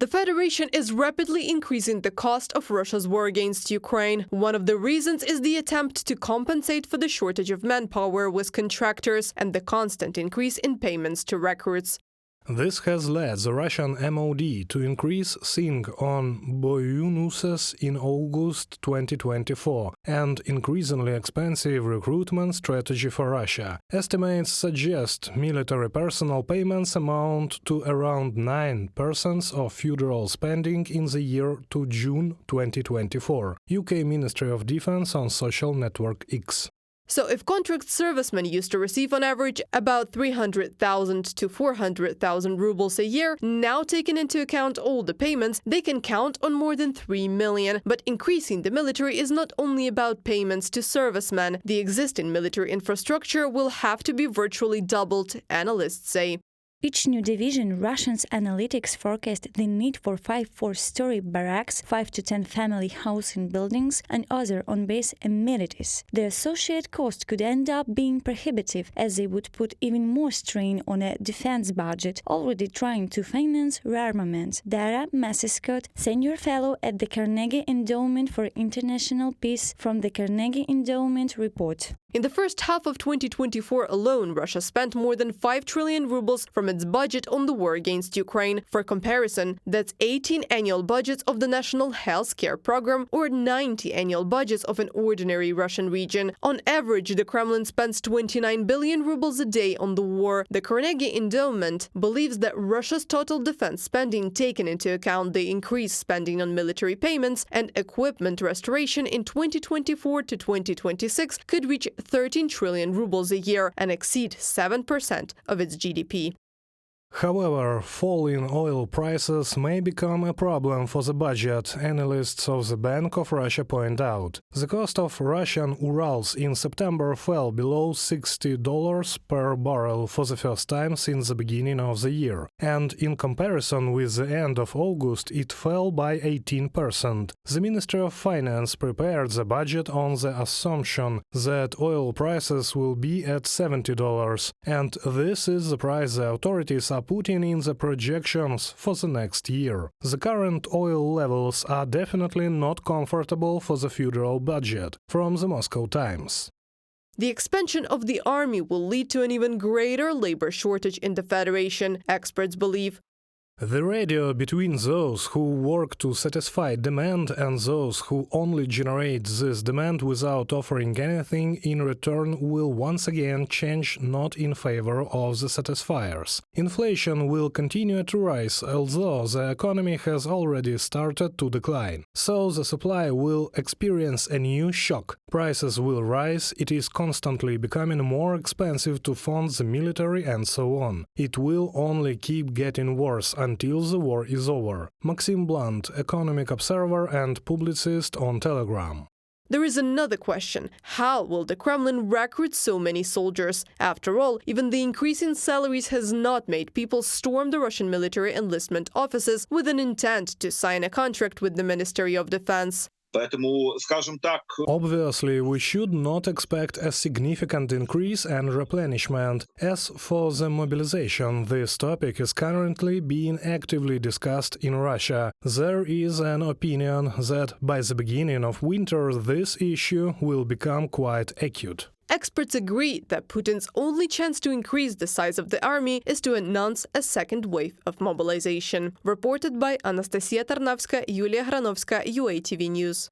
The Federation is rapidly increasing the cost of Russia's war against Ukraine. One of the reasons is the attempt to compensate for the shortage of manpower with contractors and the constant increase in payments to recruits. This has led the Russian MOD to increase SING on bonuses in August 2024 and increasingly expensive recruitment strategy for Russia. Estimates suggest military personnel payments amount to around 9% of federal spending in the year to June 2024, UK Ministry of Defense on social network X. So if contract servicemen used to receive on average about 300,000 to 400,000 rubles a year, now taking into account all the payments, they can count on more than 3 million. But increasing the military is not only about payments to servicemen. The existing military infrastructure will have to be virtually doubled, analysts say. Each new division, Russians analytics forecast the need for 5 four-story barracks, 5 to 10 family housing buildings, and other on-base amenities. The associated cost could end up being prohibitive, as they would put even more strain on a defense budget, already trying to finance rearmament. Dara Masiscott, senior fellow at the Carnegie Endowment for International Peace, from the Carnegie Endowment report. In the first half of 2024 alone, Russia spent more than 5 trillion rubles from its budget on the war against Ukraine. For comparison, that's 18 annual budgets of the National Healthcare Program or 90 annual budgets of an ordinary Russian region. On average, the Kremlin spends 29 billion rubles a day on the war. The Carnegie Endowment believes that Russia's total defense spending, taken into account the increased spending on military payments and equipment restoration in 2024 to 2026, could reach 13 trillion rubles a year and exceed 7% of its GDP. However, falling oil prices may become a problem for the budget, analysts of the Bank of Russia point out. The cost of Russian Urals in September fell below $60 per barrel for the first time since the beginning of the year, and in comparison with the end of August it fell by 18%. The Ministry of Finance prepared the budget on the assumption that oil prices will be at $70, and this is the price the authorities are putting in the projections for the next year. The current oil levels are definitely not comfortable for the federal budget. From the Moscow Times. The expansion of the army will lead to an even greater labor shortage in the Federation, experts believe. The ratio between those who work to satisfy demand and those who only generate this demand without offering anything in return will once again change, not in favor of the satisfiers. Inflation will continue to rise, although the economy has already started to decline. So the supply will experience a new shock. Prices will rise, it is constantly becoming more expensive to fund the military and so on. It will only keep getting worse until the war is over. Maxim Blunt, economic observer and publicist on Telegram. There is another question. How will the Kremlin recruit so many soldiers? After all, even the increase in salaries has not made people storm the Russian military enlistment offices with an intent to sign a contract with the Ministry of Defense. Obviously, we should not expect a significant increase and replenishment. As for the mobilization, this topic is currently being actively discussed in Russia. There is an opinion that by the beginning of winter this issue will become quite acute. Experts agree that Putin's only chance to increase the size of the army is to announce a second wave of mobilization. Reported by Anastasia Tarnavska, Yulia Granovska, UATV News.